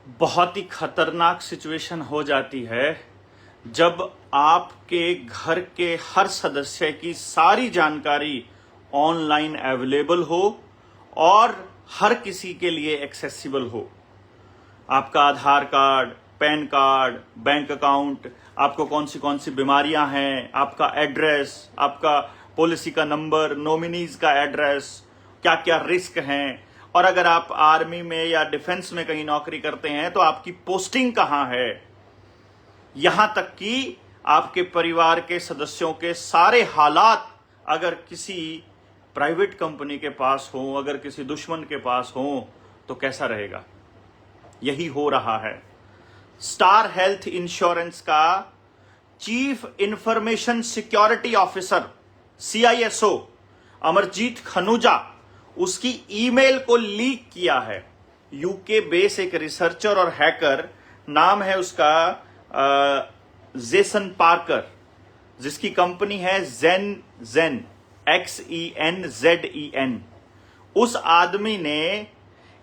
बहुत ही खतरनाक सिचुएशन हो जाती है जब आपके घर के हर सदस्य की सारी जानकारी ऑनलाइन अवेलेबल हो और हर किसी के लिए एक्सेसिबल हो। आपका Aadhaar card, PAN card, bank account, आपको कौन सी बीमारियां हैं, आपका एड्रेस, आपका पॉलिसी का नंबर, नॉमिनीज का एड्रेस, क्या क्या रिस्क हैं, और अगर आप आर्मी में या डिफेंस में कहीं नौकरी करते हैं तो आपकी पोस्टिंग कहां है, यहां तक कि आपके परिवार के सदस्यों के सारे हालात अगर किसी प्राइवेट कंपनी के पास हो, अगर किसी दुश्मन के पास हो तो कैसा रहेगा। यही हो रहा है। स्टार हेल्थ इंश्योरेंस का chief information security officer CISO Amarjeet Khanuja उसकी ईमेल को लीक किया है। यूके बेस एक रिसर्चर और हैकर, नाम है उसका जेसन पार्कर, जिसकी कंपनी है जेन XENZEN। उस आदमी ने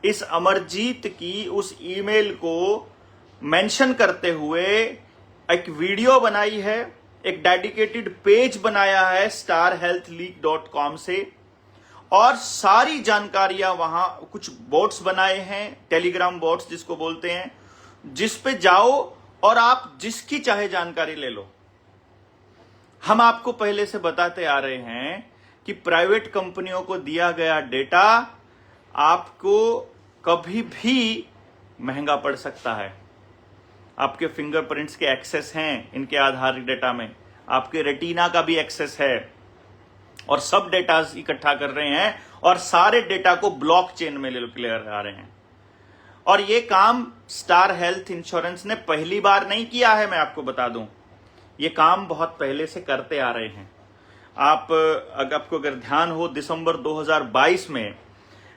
इस अमरजीत की उस ईमेल को मेंशन करते हुए एक वीडियो बनाई है, एक डेडिकेटेड पेज बनाया है starhealthleak.com से, और सारी जानकारियां वहां कुछ बोट्स बनाए हैं, टेलीग्राम बोट्स जिसको बोलते हैं, जिस पे जाओ और आप जिसकी चाहे जानकारी ले लो। हम आपको पहले से बताते आ रहे हैं कि प्राइवेट कंपनियों को दिया गया डेटा आपको कभी भी महंगा पड़ सकता है। आपके फिंगरप्रिंट्स के एक्सेस हैं इनके आधार डेटा में, आपके रेटिना का भी एक्सेस है, और सब डेटा इकट्ठा कर रहे हैं और सारे डेटा को ब्लॉकचेन में ले आ रहे हैं। और ये काम स्टार हेल्थ इंश्योरेंस ने पहली बार नहीं किया है, मैं आपको बता दूं, ये काम बहुत पहले से करते आ रहे हैं। आपको अगर ध्यान हो, दिसंबर 2022 में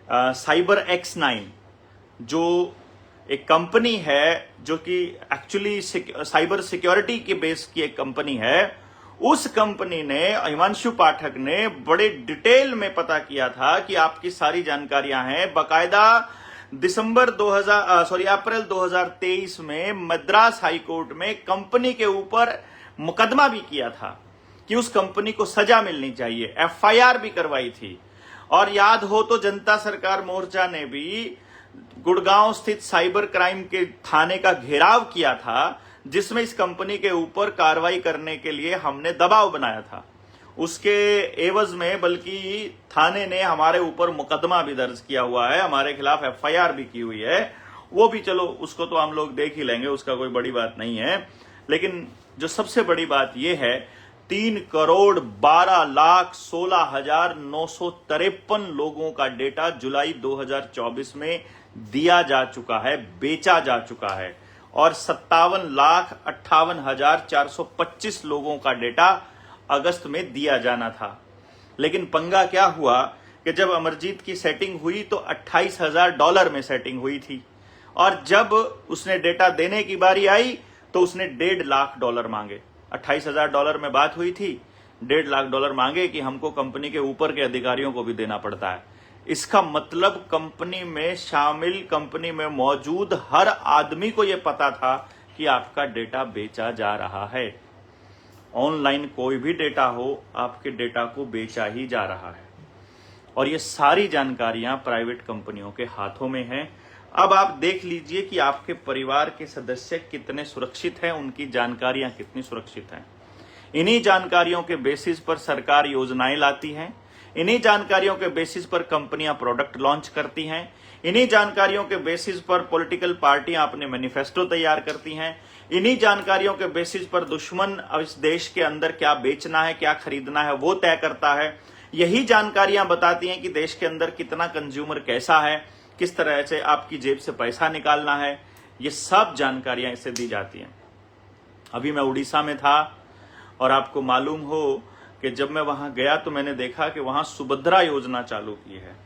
साइबर X9 जो एक कंपनी है जो कि एक्चुअली साइबर सिक्योरिटी के बेस की एक कंपनी है, उस कंपनी ने, हिमांशु पाठक ने बड़े डिटेल में पता किया था कि आपकी सारी जानकारियां हैं। बकायदा अप्रैल 2023 में मद्रास हाई कोर्ट में कंपनी के ऊपर मुकदमा भी किया था कि उस कंपनी को सजा मिलनी चाहिए, FIR भी करवाई थी। और याद हो तो जनता सरकार मोर्चा ने भी गुड़गांव स्थित साइबर क्राइम के थाने का घेराव किया था, जिसमें इस कंपनी के ऊपर कार्रवाई करने के लिए हमने दबाव बनाया था। उसके एवज में बल्कि थाने ने हमारे ऊपर मुकदमा भी दर्ज किया हुआ है, हमारे खिलाफ FIR भी की हुई है। वो भी चलो, उसको तो हम लोग देख ही लेंगे, उसका कोई बड़ी बात नहीं है। लेकिन जो सबसे बड़ी बात यह है, 3,12,16,953 लोगों का डेटा जुलाई 2024 में दिया जा चुका है, बेचा जा चुका है, और 57,58,425 लोगों का डेटा अगस्त में दिया जाना था। लेकिन पंगा क्या हुआ कि जब अमरजीत की सेटिंग हुई तो $28,000 में सेटिंग हुई थी, और जब उसने डेटा देने की बारी आई तो उसने $1.5 लाख मांगे। $28,000 में बात हुई थी, $1.5 लाख मांगे कि हमको कंपनी के ऊपर के अधिकारियों को भी देना पड़ता है। इसका मतलब कंपनी में शामिल, कंपनी में मौजूद हर आदमी को यह पता था कि आपका डेटा बेचा जा रहा है। ऑनलाइन कोई भी डेटा हो, आपके डेटा को बेचा ही जा रहा है, और ये सारी जानकारियां प्राइवेट कंपनियों के हाथों में हैं। अब आप देख लीजिए कि आपके परिवार के सदस्य कितने सुरक्षित हैं, उनकी जानकारियां कितनी सुरक्षित हैं। इन्हीं जानकारियों के बेसिस पर सरकार योजनाएं लाती हैं, इन्हीं जानकारियों के बेसिस पर कंपनियां प्रोडक्ट लॉन्च करती हैं, इन्हीं जानकारियों के बेसिस पर पॉलिटिकल पार्टियां अपने मैनिफेस्टो तैयार करती हैं, इन्हीं जानकारियों के बेसिस पर दुश्मन इस देश के अंदर क्या बेचना है, क्या खरीदना है, वो तय करता है। यही जानकारियां बताती हैं कि देश के अंदर कितना कंज्यूमर कैसा है, किस तरह से आपकी जेब से पैसा निकालना है, ये सब जानकारियां इससे दी जाती हैं। अभी मैं उड़ीसा में था, और आपको मालूम हो कि जब मैं वहां गया तो मैंने देखा कि वहां सुभद्रा योजना चालू की है।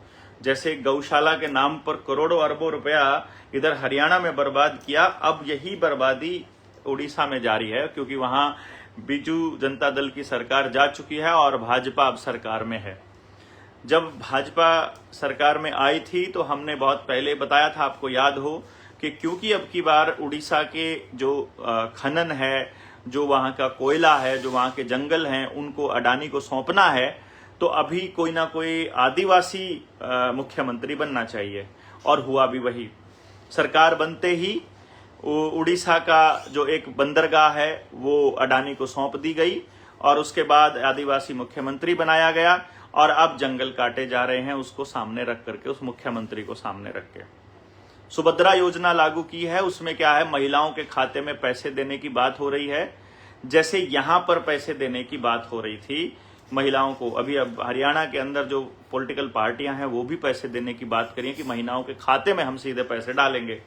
जैसे गौशाला के नाम पर करोड़ों अरबों रुपया इधर हरियाणा में बर्बाद किया, अब यही बर्बादी उड़ीसा में जारी है, क्योंकि वहां बीजू जनता दल की सरकार जा चुकी है और भाजपा अब सरकार में है। जब भाजपा सरकार में आई थी तो हमने बहुत पहले बताया था, आपको याद हो, कि क्योंकि अब की बार उड़ीसा के जो खनन है, जो वहां का कोयला है, जो वहां के जंगल हैं, उनको अडानी को सौंपना है, तो अभी कोई ना कोई आदिवासी मुख्यमंत्री बनना चाहिए। और हुआ भी वही। सरकार बनते ही उड़ीसा का जो एक बंदरगाह है वो अडानी को सौंप दी गई और उसके बाद आदिवासी मुख्यमंत्री बनाया गया और अब जंगल काटे जा रहे हैं उसको सामने रख करके, उस मुख्यमंत्री को सामने रख के। सुभद्रा योजना लागू की है, उसमें क्या है, महिलाओं के खाते में पैसे देने की बात हो रही है, जैसे यहां पर पैसे देने की बात हो रही थी महिलाओं को। अभी अब हरियाणा के अंदर जो पॉलिटिकल पार्टियां हैं वो भी पैसे देने की बात करिए कि महिलाओं के खाते में हम सीधे पैसे डालेंगे।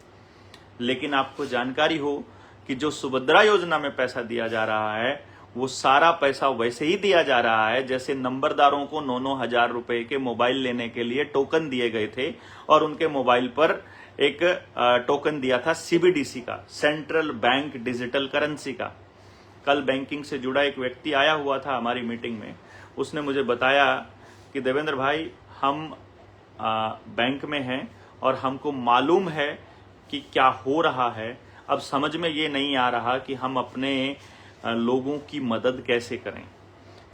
लेकिन आपको जानकारी हो कि जो सुभद्रा योजना में पैसा दिया जा रहा है वो सारा पैसा वैसे ही दिया जा रहा है जैसे नंबरदारों को 9-9 हजार रुपए के मोबाइल लेने के लिए टोकन दिए गए थे और उनके मोबाइल पर एक टोकन दिया था सीबीडीसी का, सेंट्रल बैंक डिजिटल करेंसी का। कल बैंकिंग से जुड़ा एक व्यक्ति आया हुआ था हमारी मीटिंग में, उसने मुझे बताया कि देवेंद्र भाई हम बैंक में हैं और हमको मालूम है कि क्या हो रहा है, अब समझ में ये नहीं आ रहा कि हम अपने लोगों की मदद कैसे करें,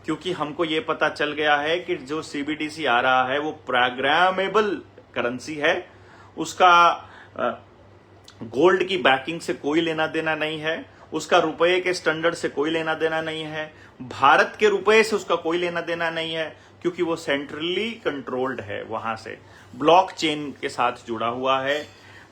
क्योंकि हमको ये पता चल गया है कि जो सीबीडीसी आ रहा है वो प्रोग्रामेबल करेंसी है, उसका गोल्ड की बैकिंग से कोई लेना देना नहीं है, उसका रुपए के स्टैंडर्ड से कोई लेना देना नहीं है, भारत के रुपए से उसका कोई लेना देना नहीं है, क्योंकि वो सेंट्रली कंट्रोल्ड है, वहां से ब्लॉक चेन के साथ जुड़ा हुआ है।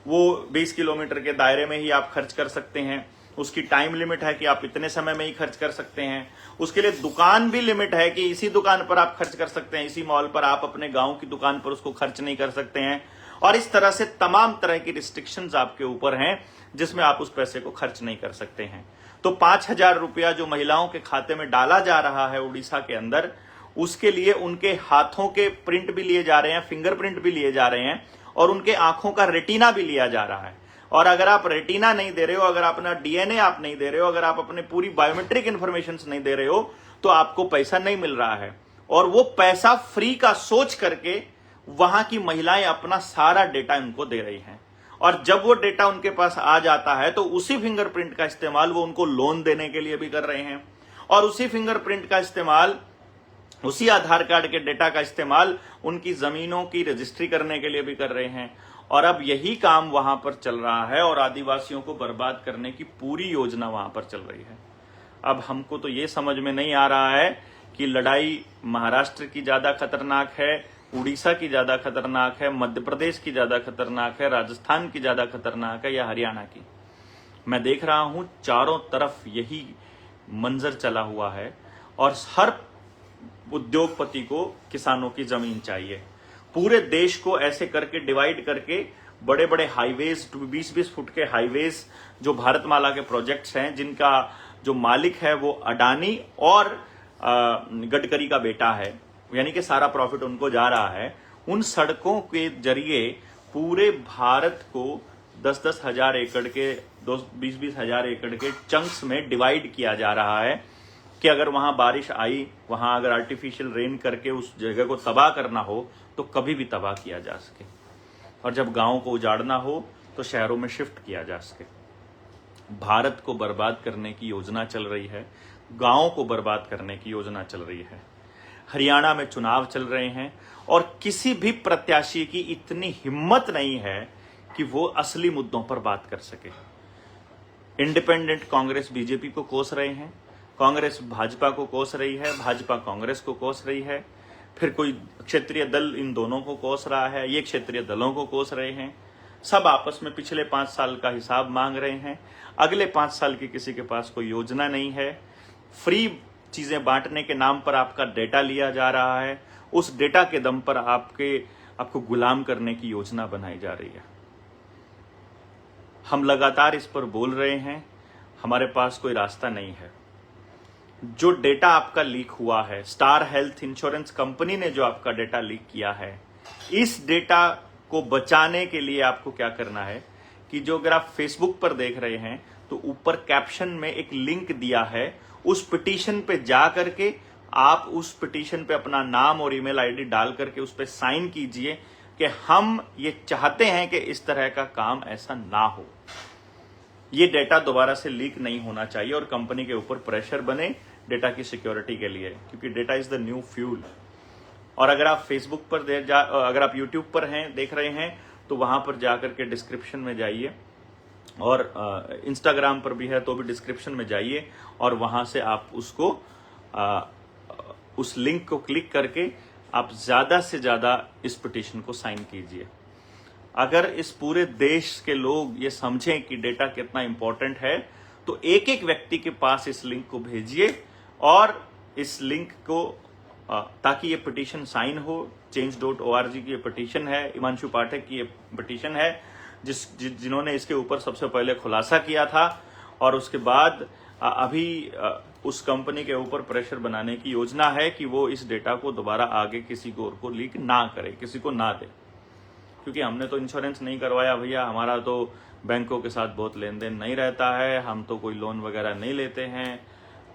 वो 20 किलोमीटर के दायरे में ही आप खर्च कर सकते हैं, उसकी टाइम लिमिट है कि आप इतने समय में ही खर्च कर सकते हैं, उसके लिए दुकान भी लिमिट है कि इसी दुकान पर आप खर्च कर सकते हैं, इसी मॉल पर आप अपने गांव की दुकान पर उसको खर्च नहीं कर सकते हैं, और इस तरह से तमाम तरह की रिस्ट्रिक्शंस आपके ऊपर हैं जिसमें आप उस पैसे को खर्च नहीं कर सकते हैं। तो 5,000 रुपया जो महिलाओं के खाते में डाला जा रहा है उड़ीसा के अंदर, उसके लिए उनके हाथों के प्रिंट भी लिए जा रहे हैं, फिंगरप्रिंट भी लिए जा रहे हैं और उनके आंखों का रेटिना भी लिया जा रहा है। और अगर आप रेटिना नहीं दे रहे हो, अगर आप अपना डीएनए आप नहीं दे रहे हो, अगर आप अपने पूरी बायोमेट्रिक इंफॉर्मेशन नहीं दे रहे हो तो आपको पैसा नहीं मिल रहा है। और वो पैसा फ्री का सोच करके वहां की महिलाएं अपना सारा डेटा उनको दे रही हैं, और जब वो डेटा उनके पास आ जाता है तो उसी फिंगरप्रिंट का इस्तेमाल वो उनको लोन देने के लिए भी कर रहे हैं, और उसी फिंगरप्रिंट का इस्तेमाल, उसी आधार कार्ड के डेटा का इस्तेमाल उनकी जमीनों की रजिस्ट्री करने के लिए भी कर रहे हैं। और अब यही काम वहां पर चल रहा है और आदिवासियों को बर्बाद करने की पूरी योजना वहां पर चल रही है। अब हमको तो ये समझ में नहीं आ रहा है कि लड़ाई महाराष्ट्र की ज्यादा खतरनाक है, उड़ीसा की ज्यादा खतरनाक है, मध्य प्रदेश की ज्यादा खतरनाक है, राजस्थान की ज्यादा खतरनाक है या हरियाणा की। मैं देख रहा हूं चारों तरफ यही मंजर चला हुआ है और हर उद्योगपति को किसानों की जमीन चाहिए। पूरे देश को ऐसे करके डिवाइड करके बड़े बड़े हाईवेज, 20-20 फुट के हाईवेज जो भारतमाला के प्रोजेक्ट्स हैं, जिनका जो मालिक है वो अडानी और गडकरी का बेटा है, यानी कि सारा प्रॉफिट उनको जा रहा है, उन सड़कों के जरिए पूरे भारत को 10-10 हजार एकड़ के, 20-20 हजार एकड़ के चंक्स में डिवाइड किया जा रहा है कि अगर वहां बारिश आई, वहां अगर आर्टिफिशियल रेन करके उस जगह को तबाह करना हो तो कभी भी तबाह किया जा सके, और जब गांवों को उजाड़ना हो तो शहरों में शिफ्ट किया जा सके। भारत को बर्बाद करने की योजना चल रही है, गांवों को बर्बाद करने की योजना चल रही है। हरियाणा में चुनाव चल रहे हैं और किसी भी प्रत्याशी की इतनी हिम्मत नहीं है कि वो असली मुद्दों पर बात कर सके। इंडिपेंडेंट कांग्रेस बीजेपी को कोस रहे हैं, कांग्रेस भाजपा को कोस रही है, भाजपा कांग्रेस को कोस रही है, फिर कोई क्षेत्रीय दल इन दोनों को कोस रहा है, ये क्षेत्रीय दलों को कोस रहे हैं। सब आपस में पिछले 5 साल का हिसाब मांग रहे हैं। अगले 5 साल की किसी के पास कोई योजना नहीं है। फ्री चीजें बांटने के नाम पर आपका डेटा लिया जा रहा है, उस डेटा के दम पर आपको गुलाम करने की योजना बनाई जा रही है। हम लगातार इस पर बोल रहे हैं, हमारे पास कोई रास्ता नहीं है। जो डेटा आपका लीक हुआ है, स्टार हेल्थ इंश्योरेंस कंपनी ने जो आपका डेटा लीक किया है, इस डेटा को बचाने के लिए आपको क्या करना है कि जो अगर आप फेसबुक पर देख रहे हैं तो ऊपर कैप्शन में एक लिंक दिया है, उस पिटीशन पे जा करके आप उस पिटीशन पे अपना नाम और ईमेल आईडी डाल करके उस पे साइन कीजिए कि हम ये चाहते हैं कि इस तरह का काम ऐसा ना हो, ये डेटा दोबारा से लीक नहीं होना चाहिए और कंपनी के ऊपर प्रेशर बने डेटा की सिक्योरिटी के लिए, क्योंकि data is the new fuel. और अगर आप फेसबुक पर अगर आप यूट्यूब पर हैं, देख रहे हैं, तो वहां पर जाकर के डिस्क्रिप्शन में जाइए, और इंस्टाग्राम पर भी है तो भी डिस्क्रिप्शन में जाइए, और वहां से आप उसको उस लिंक को क्लिक करके आप ज्यादा से ज्यादा इस पिटीशन को साइन कीजिए। अगर इस पूरे देश के लोग ये समझें कि डेटा कितना इंपॉर्टेंट है, तो एक एक व्यक्ति के पास इस लिंक को भेजिए, और इस लिंक को ताकि ये पिटीशन साइन हो। change.org की ये पिटीशन है, हिमांशु पाठक की ये पिटीशन है, जिन्होंने इसके ऊपर सबसे पहले खुलासा किया था, और उसके बाद अभी उस कंपनी के ऊपर प्रेशर बनाने की योजना है कि वो इस डेटा को दोबारा आगे किसी को और को लीक ना करे, किसी को ना दे। क्योंकि हमने तो इंश्योरेंस नहीं करवाया भैया, हमारा तो बैंकों के साथ बहुत लेन देन नहीं रहता है, हम तो कोई लोन वगैरह नहीं लेते हैं,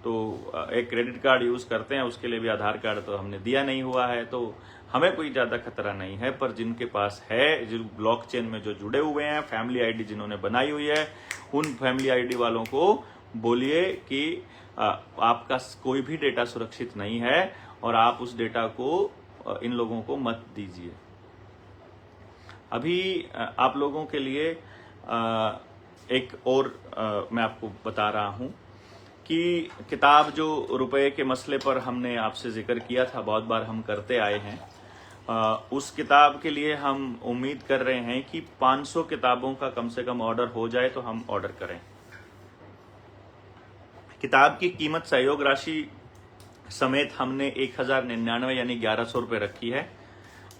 तो एक क्रेडिट कार्ड यूज करते हैं, उसके लिए भी आधार कार्ड तो हमने दिया नहीं हुआ है, तो हमें कोई ज्यादा खतरा नहीं है। पर जिनके पास है, जो ब्लॉकचेन में जो जुड़े हुए हैं, फैमिली आईडी जिन्होंने बनाई हुई है, उन फैमिली आईडी वालों को बोलिए कि आपका कोई भी डेटा सुरक्षित नहीं है और आप उस डेटा को इन लोगों को मत दीजिए। अभी आप लोगों के लिए एक और मैं आपको बता रहा हूं कि किताब जो रुपए के मसले पर हमने आपसे जिक्र किया था, बहुत बार हम करते आए हैं, उस किताब के लिए हम उम्मीद कर रहे हैं कि 500 किताबों का कम से कम ऑर्डर हो जाए तो हम ऑर्डर करें। किताब की कीमत सहयोग राशि समेत हमने 1099 यानी 1100 रुपये रखी है।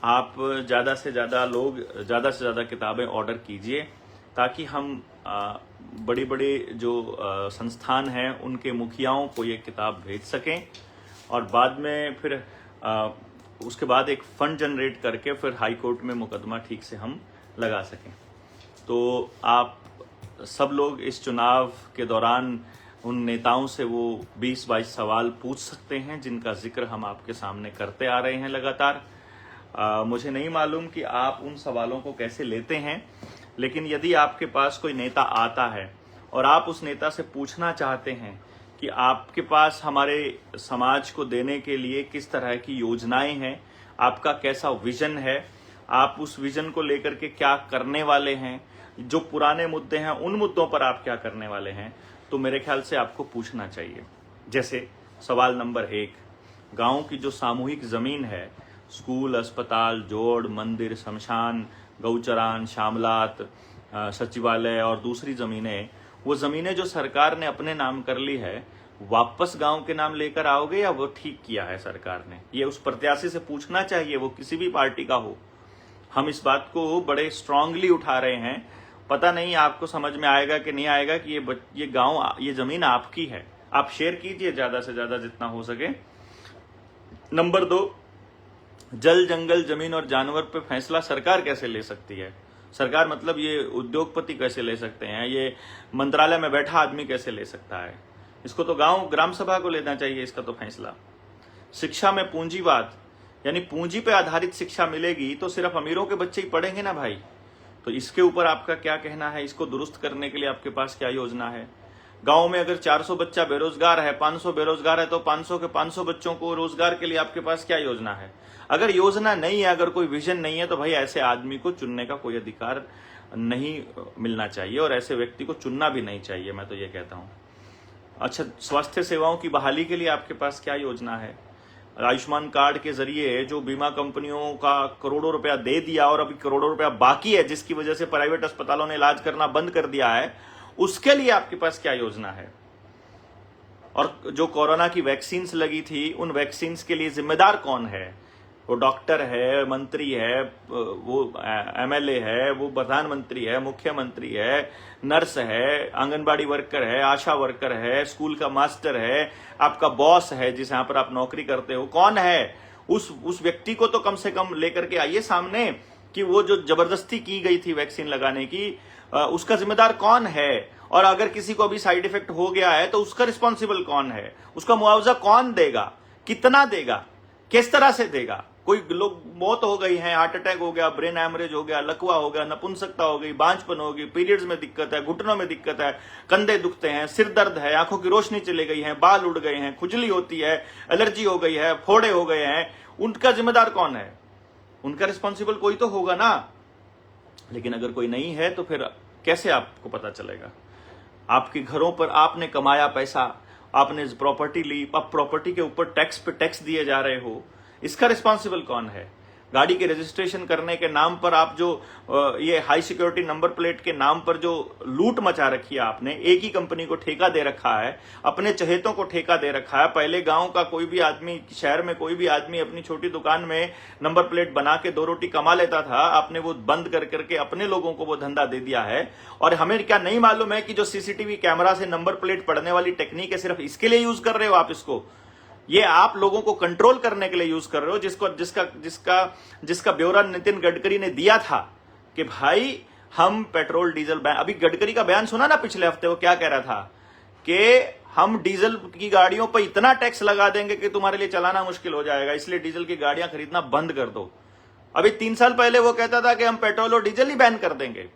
आप ज्यादा से ज्यादा किताबें ऑर्डर कीजिए, ताकि हम बड़ी बड़ी जो संस्थान हैं उनके मुखियाओं को ये किताब भेज सकें, और बाद में फिर उसके बाद एक फंड जनरेट करके फिर हाई कोर्ट में मुकदमा ठीक से हम लगा सकें। तो आप सब लोग इस चुनाव के दौरान उन नेताओं से वो 20-22 सवाल पूछ सकते हैं जिनका जिक्र हम आपके सामने करते आ रहे हैं लगातार। मुझे नहीं मालूम कि आप उन सवालों को कैसे लेते हैं, लेकिन यदि आपके पास कोई नेता आता है और आप उस नेता से पूछना चाहते हैं कि आपके पास हमारे समाज को देने के लिए किस तरह की योजनाएं हैं, आपका कैसा विजन है, आप उस विजन को लेकर के क्या करने वाले हैं, जो पुराने मुद्दे हैं उन मुद्दों पर आप क्या करने वाले हैं, तो मेरे ख्याल से आपको पूछना चाहिए। जैसे सवाल नंबर 1, गांव की जो सामूहिक जमीन है, स्कूल, अस्पताल, जोड़, मंदिर, शमशान, गौचरान, शामलात, सचिवालय और दूसरी जमीनें, वो जमीनें जो सरकार ने अपने नाम कर ली है, वापस गांव के नाम लेकर आओगे या वो ठीक किया है सरकार ने? ये उस प्रत्याशी से पूछना चाहिए, वो किसी भी पार्टी का हो। हम इस बात को बड़े स्ट्रांगली उठा रहे हैं। पता नहीं आपको समझ में आएगा कि नहीं आएगा कि ये गांव, ये जमीन आपकी है। आप शेयर कीजिए ज्यादा से ज्यादा जितना हो सके। नंबर 2, जल, जंगल, जमीन और जानवर पे फैसला सरकार कैसे ले सकती है? सरकार मतलब ये उद्योगपति कैसे ले सकते हैं? ये मंत्रालय में बैठा आदमी कैसे ले सकता है? इसको तो गांव ग्राम सभा को लेना चाहिए इसका तो फैसला। शिक्षा में पूंजीवाद, यानी पूंजी पे आधारित शिक्षा मिलेगी तो सिर्फ अमीरों के बच्चे ही पढ़ेंगे ना भाई। तो इसके ऊपर आपका क्या कहना है? इसको दुरुस्त करने के लिए आपके पास क्या योजना है? गांव में अगर 400 बच्चा बेरोजगार है, 500 बेरोजगार है, तो 500 के 500 बच्चों को रोजगार के लिए आपके पास क्या योजना है? अगर योजना नहीं है, अगर कोई विजन नहीं है, तो भाई ऐसे आदमी को चुनने का कोई अधिकार नहीं मिलना चाहिए और ऐसे व्यक्ति को चुनना भी नहीं चाहिए, मैं तो ये कहता हूं। अच्छा, स्वास्थ्य सेवाओं की बहाली के लिए आपके पास क्या योजना है? आयुष्मान कार्ड के जरिए जो बीमा कंपनियों का करोड़ों रुपया दे दिया और अभी करोड़ों रुपया बाकी है, जिसकी वजह से प्राइवेट अस्पतालों ने इलाज करना बंद कर दिया है, उसके लिए आपके पास क्या योजना है? और जो कोरोना की वैक्सीन्स लगी थी, उन वैक्सीन्स के लिए जिम्मेदार कौन है? वो डॉक्टर है, मंत्री है, वो एमएलए है, वो प्रधानमंत्री है, मुख्यमंत्री है, नर्स है, आंगनबाड़ी वर्कर है, आशा वर्कर है, स्कूल का मास्टर है, आपका बॉस है जिस यहां पर आप नौकरी करते हो, कौन है? उस व्यक्ति को तो कम से कम लेकर के आइए सामने कि वो जो जबरदस्ती की गई थी वैक्सीन लगाने की, उसका जिम्मेदार कौन है? और अगर किसी को अभी साइड इफेक्ट हो गया है तो उसका रिस्पॉन्सिबल कौन है? उसका मुआवजा कौन देगा? कितना देगा? किस तरह से देगा? कोई लोग मौत हो गई है, हार्ट अटैक हो गया, ब्रेन हैमरेज हो गया, लकवा हो गया, नपुंसकता हो गई, बांझपन हो गई, पीरियड्स में दिक्कत है, घुटनों में दिक्कत है, कंधे दुखते हैं, सिर दर्द है, आंखों की रोशनी चली गई है, बाल उड़ गए हैं, खुजली होती है, एलर्जी हो गई है, फोड़े हो गए हैं, उनका जिम्मेदार कौन है? उनका रिस्पॉन्सिबल कोई तो होगा ना। लेकिन अगर कोई नहीं है तो फिर कैसे आपको पता चलेगा? आपके घरों पर आपने कमाया पैसा, आपने प्रॉपर्टी ली, अब प्रॉपर्टी के ऊपर टैक्स पे टैक्स दिए जा रहे हो, इसका रिस्पॉन्सिबल कौन है? गाड़ी के रजिस्ट्रेशन करने के नाम पर आप जो ये हाई सिक्योरिटी नंबर प्लेट के नाम पर जो लूट मचा रखी है आपने, एक ही कंपनी को ठेका दे रखा है, अपने चहेतों को ठेका दे रखा है। पहले गांव का कोई भी आदमी, शहर में कोई भी आदमी अपनी छोटी दुकान में नंबर प्लेट बना के 2 रोटी कमा लेता था, आपने वो बंद कर करके अपने लोगों को वो धंधा दे दिया है। और हमें क्या नहीं मालूम है कि जो सीसीटीवी कैमरा से नंबर प्लेट पढ़ने वाली टेक्निक है, सिर्फ इसके लिए यूज कर रहे हो आप इसको? ये आप लोगों को कंट्रोल करने के लिए यूज कर रहे हो, जिसका ब्यौरा नितिन गडकरी ने दिया था कि भाई हम पेट्रोल डीजल बैन। अभी गडकरी का बयान सुना ना पिछले हफ्ते, वो क्या कह रहा था कि हम डीजल की गाड़ियों पर इतना टैक्स लगा देंगे कि तुम्हारे लिए चलाना मुश्किल हो जाएगा, इसलिए डीजल की गाड़ियां खरीदना बंद कर दो। अभी 3 साल पहले वो कहता था कि हम पेट्रोल और डीजल ही बैन कर देंगे।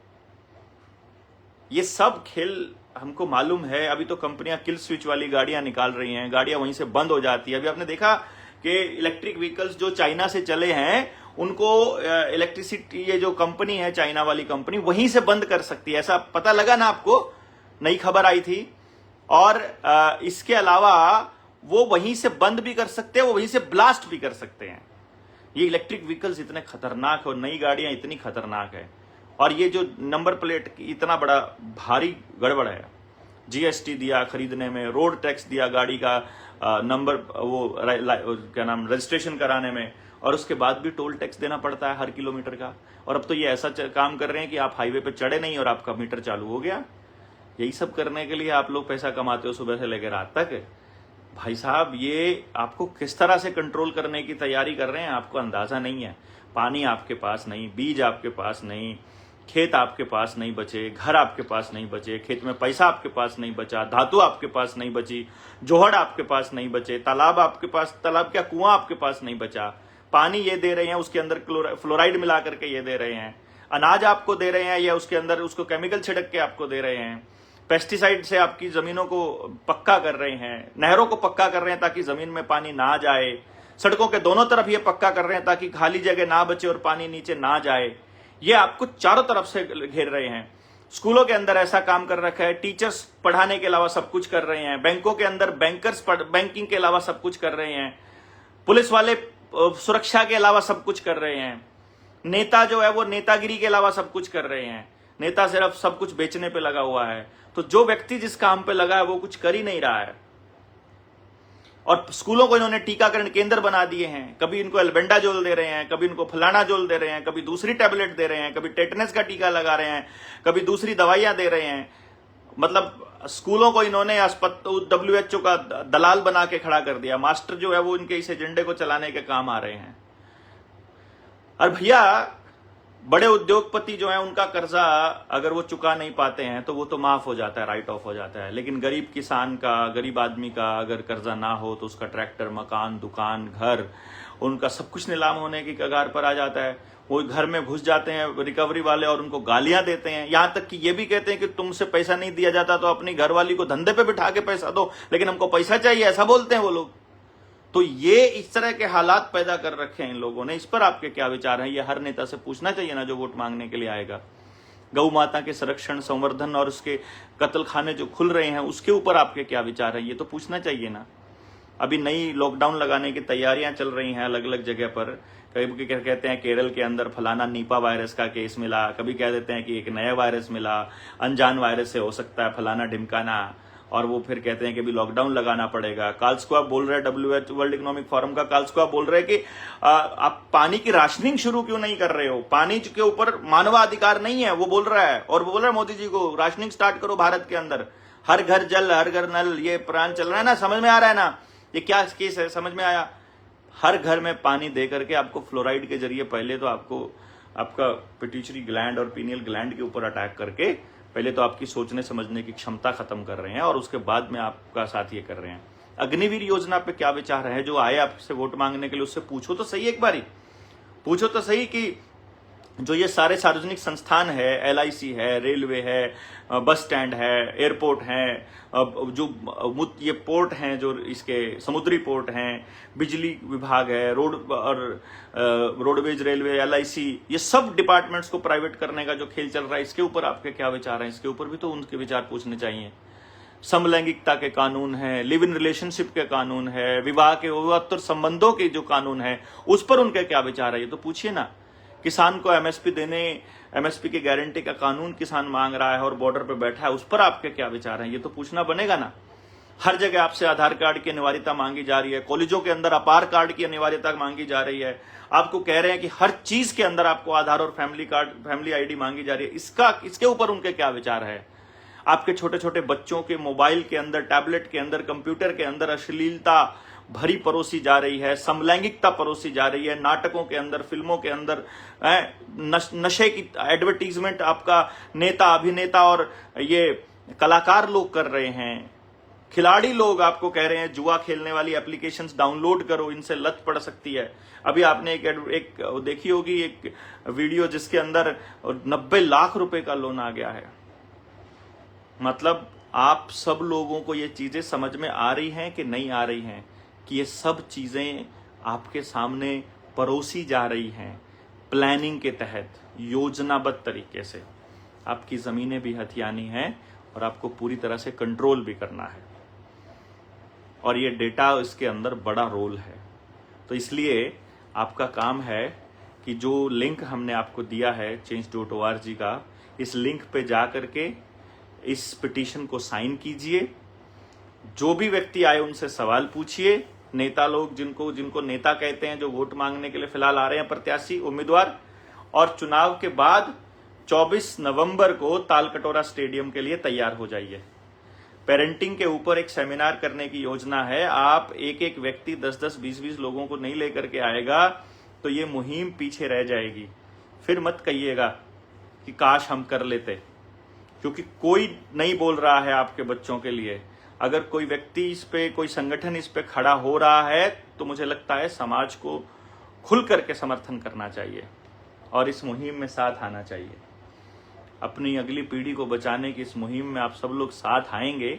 ये सब खेल हमको मालूम है। अभी तो कंपनियां किल स्विच वाली गाड़ियां निकाल रही हैं, गाड़ियां वहीं से बंद हो जाती है। अभी आपने देखा कि इलेक्ट्रिक व्हीकल्स जो चाइना से चले हैं, उनको इलेक्ट्रिसिटी, ये जो कंपनी है चाइना वाली कंपनी, वहीं से बंद कर सकती है। ऐसा पता लगा ना आपको, नई खबर आई थी। और इसके अलावा वो वहीं से बंद भी कर सकते हैं, वो वहीं से ब्लास्ट भी कर सकते हैं। ये इलेक्ट्रिक व्हीकल्स इतने खतरनाक है और नई गाड़ियां इतनी खतरनाक है। और ये जो नंबर प्लेट इतना बड़ा भारी गड़बड़ है, जीएसटी दिया खरीदने में, रोड टैक्स दिया गाड़ी का नंबर क्या नाम रजिस्ट्रेशन कराने में, और उसके बाद भी टोल टैक्स देना पड़ता है हर किलोमीटर का। और अब तो ये ऐसा काम कर रहे हैं कि आप हाईवे पे चढ़े नहीं और आपका मीटर चालू हो गया। यही सब करने के लिए आप लोग पैसा कमाते हो सुबह से लेकर रात तक। भाई साहब, ये आपको किस तरह से कंट्रोल करने की तैयारी कर रहे हैं, आपको अंदाजा नहीं है। पानी आपके पास नहीं, बीज आपके पास नहीं, खेत आपके पास नहीं बचे, घर आपके पास नहीं बचे, खेत में पैसा आपके पास नहीं बचा, धातु आपके पास नहीं बची, जोहड़ आपके पास नहीं बचे, तालाब आपके पास, तालाब क्या कुआं आपके पास नहीं बचा। पानी ये दे रहे हैं, उसके अंदर फ्लोराइड मिला करके ये दे रहे हैं। अनाज आपको दे रहे हैं या उसके अंदर उसको केमिकल छिड़क के आपको दे रहे हैं। पेस्टिसाइड से आपकी जमीनों को पक्का कर रहे हैं, नहरों को पक्का कर रहे हैं ताकि जमीन में पानी ना जाए। सड़कों के दोनों तरफ ये पक्का कर रहे हैं ताकि खाली जगह ना बचे और पानी नीचे ना जाए। ये आपको चारों तरफ से घेर रहे हैं। स्कूलों के अंदर ऐसा काम कर रखा है, टीचर्स पढ़ाने के अलावा सब कुछ कर रहे हैं। बैंकों के अंदर बैंकर्स बैंकिंग के अलावा सब कुछ कर रहे हैं। पुलिस वाले सुरक्षा के अलावा सब कुछ कर रहे हैं। नेता जो है वो नेतागिरी के अलावा सब कुछ कर रहे हैं। नेता सिर्फ सब कुछ बेचने पे लगा हुआ है। तो जो व्यक्ति जिस काम पे लगा है वो कुछ कर ही नहीं रहा है। और स्कूलों को इन्होंने टीकाकरण केंद्र बना दिए हैं। कभी इनको एल्बेंडाजोल दे रहे हैं, कभी इनको फलाना जोल दे रहे हैं, कभी दूसरी टैबलेट दे रहे हैं, कभी टेटनस का टीका लगा रहे हैं, कभी दूसरी दवाइयां दे रहे हैं। मतलब स्कूलों को इन्होंने WHO का दलाल बना के खड़ा कर दिया। मास्टर जो है वो इनके इस एजेंडे को चलाने के काम आ रहे हैं। और भैया, बड़े उद्योगपति जो है उनका कर्जा अगर वो चुका नहीं पाते हैं तो वो तो माफ हो जाता है, राइट ऑफ हो जाता है। लेकिन गरीब किसान का, गरीब आदमी का अगर कर्जा ना हो तो उसका ट्रैक्टर, मकान, दुकान, घर, उनका सब कुछ नीलाम होने की कगार पर आ जाता है। वो घर में घुस जाते हैं रिकवरी वाले और उनको गालियां देते हैं। यहां तक कि ये भी कहते हैं कि तुमसे पैसा नहीं दिया जाता तो अपनी घरवाली को धंधे पे बिठा के पैसा दो, लेकिन हमको पैसा चाहिए, ऐसा बोलते हैं वो लोग। तो ये इस तरह के हालात पैदा कर रखे हैं इन लोगों ने। इस पर आपके क्या विचार हैं? ये हर नेता से पूछना चाहिए ना जो वोट मांगने के लिए आएगा। गौ माता के संरक्षण, संवर्धन और उसके कत्ल खाने जो खुल रहे हैं उसके ऊपर आपके क्या विचार हैं? ये तो पूछना चाहिए ना। अभी नई लॉकडाउन लगाने की तैयारियां चल रही हैं अलग अलग जगह पर। कभी कहते हैं केरल के अंदर फलाना निपा वायरस का केस मिला, कभी कह देते हैं कि एक नया वायरस मिला, अनजान वायरस से हो सकता है फलाना ढिमकाना, और वो फिर कहते हैं कि भी लॉकडाउन लगाना पड़ेगा। कार्ल स्क्वाब बोल रहे हैं, WHO वर्ल्ड इकोनॉमिक फोरम का कार्ल स्क्वाब बोल रहे हैं कि आप पानी की राशनिंग शुरू क्यों नहीं कर रहे हो? पानी के ऊपर मानवाधिकार नहीं है, वो बोल रहा है। और वो बोल रहा है मोदी जी को, राशनिंग स्टार्ट करो भारत के अंदर, हर घर जल, हर घर नल। ये प्लान चल रहा है ना, समझ में आ रहा है ना ये क्या केस है? समझ में आया? हर घर में पानी दे करके आपको फ्लोराइड के जरिए पहले तो आपको आपका पिट्यूटरी ग्लैंड और पीनियल ग्लैंड के ऊपर अटैक करके पहले तो आपकी सोचने समझने की क्षमता खत्म कर रहे हैं और उसके बाद में आपका साथ ये कर रहे हैं। अग्निवीर योजना पे क्या विचार है? जो आए आपसे वोट मांगने के लिए उससे पूछो तो सही एक बारी। पूछो तो सही कि जो ये सारे सार्वजनिक संस्थान है, LIC है, रेलवे है, बस स्टैंड है, एयरपोर्ट हैं, जो ये पोर्ट हैं, जो इसके समुद्री पोर्ट हैं, बिजली विभाग है, रोड और रोडवेज, रेलवे, LIC, ये सब डिपार्टमेंट्स को प्राइवेट करने का जो खेल चल रहा है, इसके ऊपर आपके क्या विचार हैं? इसके ऊपर भी तो उनके विचार पूछने चाहिए। समलैंगिकता के कानून है, लिव इन रिलेशनशिप के कानून है, विवाह के विवाहोत्तर संबंधों के जो कानून है, उस पर उनके क्या विचार है, ये तो पूछिए ना। किसान को MSP देने, MSP की गारंटी का कानून किसान मांग रहा है और बॉर्डर पर बैठा है, उस पर आपके क्या विचार हैं, ये तो पूछना बनेगा ना। हर जगह आपसे आधार कार्ड की अनिवार्यता मांगी जा रही है, कॉलेजों के अंदर अपार कार्ड की अनिवार्यता मांगी जा रही है, आपको कह रहे हैं कि हर चीज के अंदर आपको आधार और फैमिली ID मांगी जा रही है, इसके ऊपर उनके क्या विचार है। आपके छोटे छोटे बच्चों के मोबाइल के अंदर, टैबलेट के अंदर, कंप्यूटर के अंदर अश्लीलता भरी परोसी जा रही है, समलैंगिकता परोसी जा रही है, नाटकों के अंदर, फिल्मों के अंदर नशे की एडवर्टीजमेंट आपका नेता, अभिनेता और ये कलाकार लोग कर रहे हैं। खिलाड़ी लोग आपको कह रहे हैं जुआ खेलने वाली एप्लीकेशंस डाउनलोड करो, इनसे लत पड़ सकती है। अभी आपने एक देखी होगी एक वीडियो जिसके अंदर 90 लाख रुपए का लोन आ गया है। मतलब आप सब लोगों को ये चीजें समझ में आ रही हैं कि नहीं आ रही हैं कि ये सब चीजें आपके सामने परोसी जा रही हैं प्लानिंग के तहत, योजनाबद्ध तरीके से। आपकी जमीनें भी हथियानी हैं और आपको पूरी तरह से कंट्रोल भी करना है, और ये डेटा इसके अंदर बड़ा रोल है। तो इसलिए आपका काम है कि जो लिंक हमने आपको दिया है change.org का, इस लिंक पे जा करके इस पिटीशन को साइन कीजिए। जो भी व्यक्ति आए उनसे सवाल पूछिए। नेता लोग जिनको नेता कहते हैं, जो वोट मांगने के लिए फिलहाल आ रहे हैं प्रत्याशी उम्मीदवार, और चुनाव के बाद 24 नवंबर को तालकटोरा स्टेडियम के लिए तैयार हो जाइए। पेरेंटिंग के ऊपर एक सेमिनार करने की योजना है। आप एक एक व्यक्ति 10-10, 20-20 लोगों को नहीं लेकर के आएगा तो ये मुहिम पीछे रह जाएगी। फिर मत कहिएगा कि काश हम कर लेते, क्योंकि कोई नहीं बोल रहा है आपके बच्चों के लिए। अगर कोई व्यक्ति इस पे, कोई संगठन इस पे खड़ा हो रहा है तो मुझे लगता है समाज को खुल करके समर्थन करना चाहिए और इस मुहिम में साथ आना चाहिए। अपनी अगली पीढ़ी को बचाने की इस मुहिम में आप सब लोग साथ आएंगे,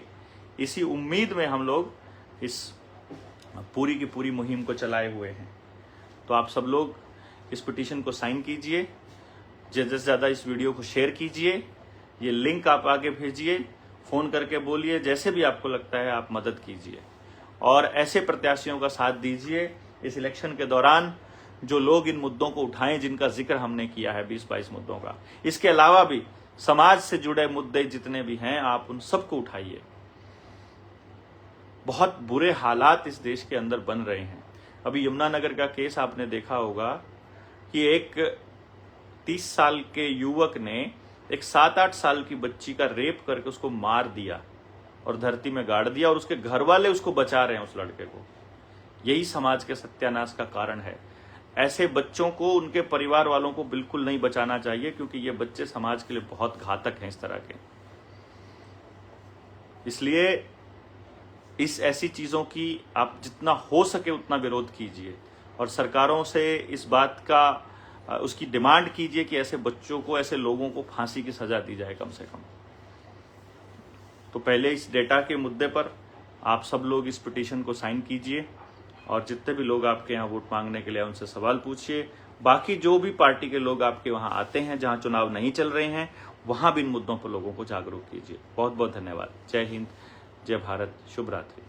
इसी उम्मीद में हम लोग इस पूरी की पूरी मुहिम को चलाए हुए हैं। तो आप सब लोग इस पिटीशन को साइन कीजिए, ज़्यादा से ज़्यादा इस वीडियो को शेयर कीजिए, ये लिंक आप आगे भेजिए, फ़ोन करके बोलिए, जैसे भी आपको लगता है आप मदद कीजिए और ऐसे प्रत्याशियों का साथ दीजिए इस इलेक्शन के दौरान जो लोग इन मुद्दों को उठाएं जिनका जिक्र हमने किया है, 20-22 मुद्दों का। इसके अलावा भी समाज से जुड़े मुद्दे जितने भी हैं आप उन सबको उठाइए। बहुत बुरे हालात इस देश के अंदर बन रहे हैं। अभी यमुनानगर का केस आपने देखा होगा कि एक 30 साल के युवक ने एक 7-8 साल की बच्ची का रेप करके उसको मार दिया और धरती में गाड़ दिया, और उसके घर वाले उसको बचा रहे हैं, उस लड़के को। यही समाज के सत्यानाश का कारण है। ऐसे बच्चों को, उनके परिवार वालों को बिल्कुल नहीं बचाना चाहिए, क्योंकि ये बच्चे समाज के लिए बहुत घातक हैं इस तरह के। इसलिए इस ऐसी चीजों की आप जितना हो सके उतना विरोध कीजिए और सरकारों से इस बात का उसकी डिमांड कीजिए कि ऐसे बच्चों को, ऐसे लोगों को फांसी की सजा दी जाए कम से कम। तो पहले इस डेटा के मुद्दे पर आप सब लोग इस पिटीशन को साइन कीजिए और जितने भी लोग आपके यहाँ वोट मांगने के लिए उनसे सवाल पूछिए। बाकी जो भी पार्टी के लोग आपके वहाँ आते हैं जहाँ चुनाव नहीं चल रहे हैं, वहाँ भी इन मुद्दों पर लोगों को जागरूक कीजिए। बहुत बहुत धन्यवाद। जय हिंद, जय भारत, शुभ रात्रि।